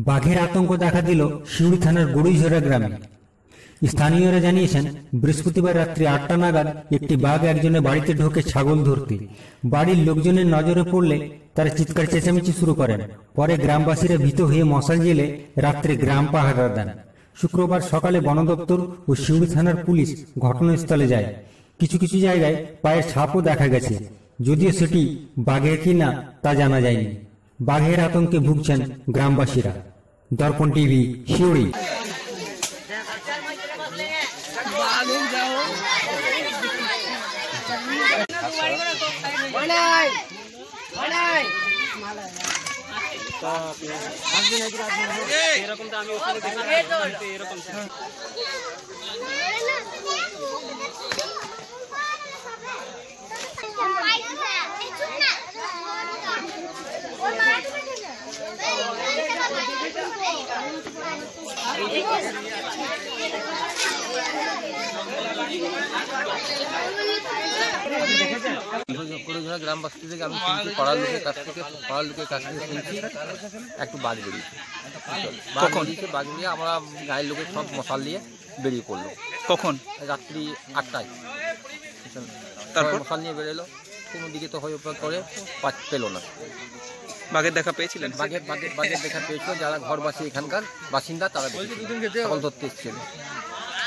বাঘের আতঙ্ক দেখা দিল শিউড়ি থানার গড়ুইঝরা গ্রামে। স্থানীয়রা জানিয়েছেন, বৃহস্পতিবার রাত্রি 8টা নাগাদ একটি বাঘ একজনের বাড়িতে ঢোকে ছাগল ধরতে। বাড়ির লোকজনের নজরে পড়লে তারা চিৎকার চেঁচামেচি শুরু করেন। পরে গ্রামবাসীরা ভীত হয়ে মশাল জেলে রাত্রে গ্রাম পাহারা দেন। শুক্রবার সকালে বন দপ্তর ও শিউড়ি থানার পুলিশ ঘটনাস্থলে যায়। কিছু কিছু জায়গায় পায়ের ছাপও দেখা গেছে, যদিও সেটি বাঘের কিনা তা জানা যায়নি। বাঘের আতঙ্কে ভুগছেন গ্রামবাসীরা। দর্পণ টিভি, শিউড়ি। গ্রামবাসী থেকে আমি শুনছি, পাড়ার লোকের কাছ থেকে শুনছি একটু বাঘ বেরিয়েছে। বাঘ বেরিয়ে আমরা গায়ের লোকের সব মশাল দিয়ে বেরিয়ে পড়লো। কখন? রাত্রি 8টায়। তারপর মশাল নিয়ে বেরোলো, কোনো দিকে তো হয়ে করে পেল না। বাঘের দেখা পেয়েছিলেন? বাঘের দেখা পেয়েছিল যারা ঘরবাসী, এখানকার বাসিন্দা, তারা ছাগল ধরতে এসেছিল।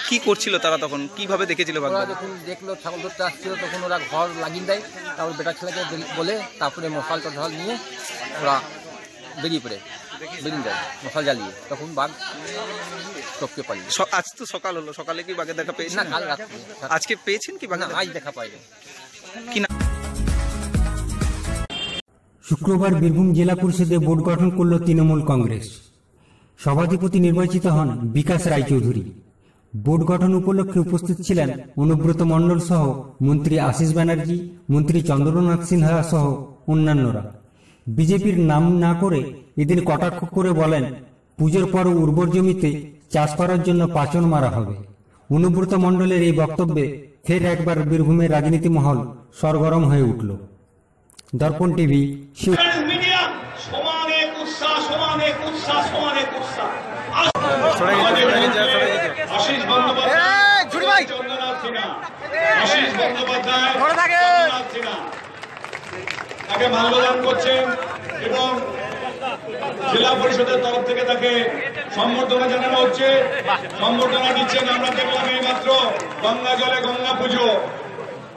কি করছিল তারা তখন? কিভাবে দেখেছিল? ওরা যখন দেখলো ছাগল ধরতে আসছিল তখন ওরা ঘর লাগিয়ে দেয়, তারপর বেটা ছেলেকে বলে তারপরে মশাল টশাল নিয়ে ওরা বেরিয়ে দেয় মশাল জ্বালিয়ে। তখন বাঘ টপকে পারি। আজ তো সকাল হলো, সকালে কি বাঘের দেখা পেয়েছেন? না, কাল রাত্রে। আজকে পেয়েছেন কি বাঘ? আজ দেখা পাইনি। কি না? শুক্রবার বীরভূম জেলা পরিষদে বোর্ড গঠন করল তৃণমূল কংগ্রেস। সভাধিপতি নির্বাচিত হন বিকাশ রায়চৌধুরী। বোর্ড গঠন উপলক্ষে উপস্থিত ছিলেন অনুব্রত মণ্ডল সহ মন্ত্রী আশিস ব্যানার্জি, মন্ত্রী চন্দ্রনাথ সিনহা সহ অন্যান্যরা। বিজেপির নাম না করে এদিন কটাক্ষ করে বলেন, পুজোর পর উর্বর জমিতে চাষ করার জন্য পাচন মারা হবে। অনুব্রত মণ্ডলের এই বক্তব্যে ফের একবার বীরভূমের রাজনীতি মহল সরগরম হয়ে উঠল। দর্পণ টিভি, আশিস বন্দ্যোপাধ্যায় তাকে মাল্যদান করছেন এবং জেলা পরিষদের তরফ থেকে তাকে সম্বর্ধনা জানানো হচ্ছে। সম্বর্ধনা দিচ্ছেন, আমরা দেখলাম এই মাত্র গঙ্গা জলে গঙ্গা পুজো।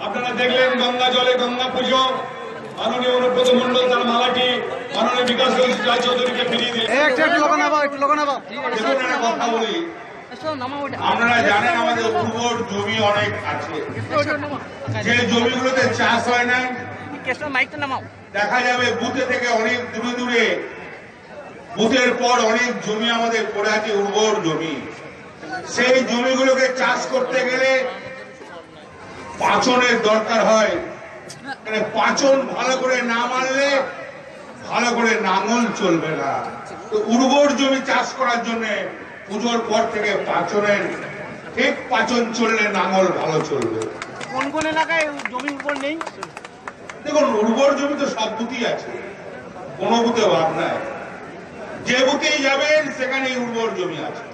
আপনারা দেখলেন গঙ্গা জলে গঙ্গা পুজো। মাননীয় অনুব্রত মণ্ডল তার মালাটি মাননীয় বিকাশ রায়চৌধুরীকে ফিরিয়ে দিলেন। কথা বলি, আপনারা জানেন আমাদের উর্বর জমি অনেক আছে, যে জমিগুলোতে চাষ হয় না। দেখা যাবে বুথে থেকে অনেক দূরে দূরে, বুথের পর অনেক জমি আমাদের পড়ে আছে, উর্বর জমি। সেই জমিগুলোকে চাষ করতে গেলে পাচনের দরকার হয়। পাচন ভালো করে না মারলে ভালো করে নাঙল চলবে না। তো উর্বর জমি চাষ করার জন্য পুজোর পর থেকে পাচনের ঠিক পাচন চললে নাঙল ভালো চলবে। কোন কোন এলাকায় জমি উর্বর নেই? দেখুন, উর্বর জমি তো সব বুথেই আছে, কোনো বুথে ভাব নাই। যে বুথেই যাবেন সেখানেই উর্বর জমি আছে।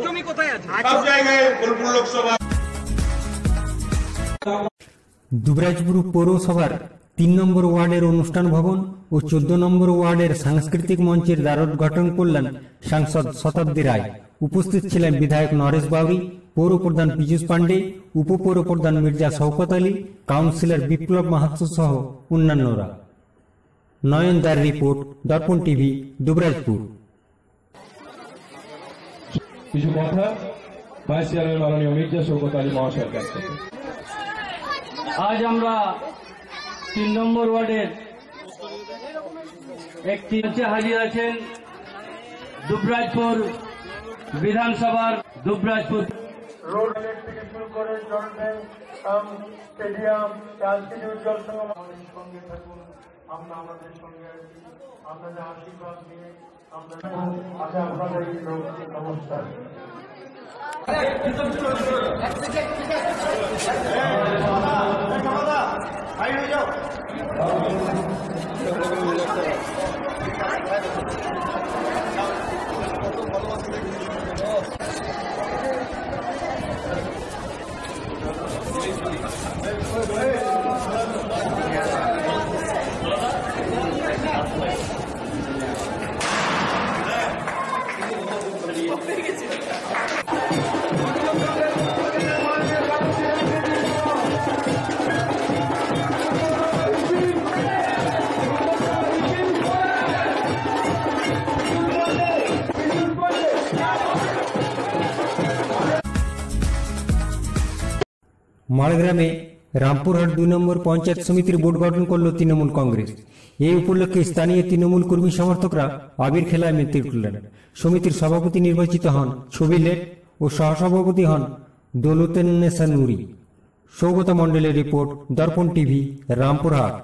জমি কোথায় আছে? সব জায়গায় বোলপুর লোকসভা। দুবরাজপুর পৌরসভার 3 নম্বর ওয়ার্ডের অনুষ্ঠান ভবন ও 14 নম্বর ওয়ার্ডের সাংস্কৃতিক মঞ্চের দ্বারোদ্ঘাটন করলেন সাংসদ শতাব্দী রায়। উপস্থিত ছিলেন বিধায়ক নরেশ বাউরি, পৌর প্রধান পীযূষ পাণ্ডে, উপপৌর প্রধান মির্জা শওকত আলী, কাউন্সিলর বিপ্লব মাহাতো সহ অন্যান্যরা। নয়ন দার রিপোর্ট, দর্পণ টিভি, দুবরাজপুর। কিছু কথা ভাইস চেয়ারম্যান মাননীয় মির্জা শওকত আলী মহাশয়ের কাছ থেকে। আজ আমরা 3 নম্বর ওয়ার্ডের একটি হাজির আছেন দুবরাজপুর বিধানসভার দুবরাজপুর রোড থেকে শুরু করে স্টেডিয়াম, উজ্জ্বল সঙ্গে থাকুন। আমরা আমাদের সঙ্গে আছি, আপনাদের আশীর্বাদ নিয়ে আমরা আপনাদের নমস্কার। বাইরে যাও। মাড়গ্রামে রামপুরহাট 2 নম্বর পঞ্চায়েত সমিতির বোর্ড গঠন করল তৃণমূল কংগ্রেস। এই উপলক্ষে স্থানীয় তৃণমূল কর্মী সমর্থকরা আবির খেলায় মেতে উঠলেন। সমিতির সভাপতি নির্বাচিত হন ছবি লেট ও সহসভাপতি হন দৌলতেন্নেসা নুরি। সৌগত মণ্ডলের রিপোর্ট, দর্পণ টিভি, রামপুরহাট।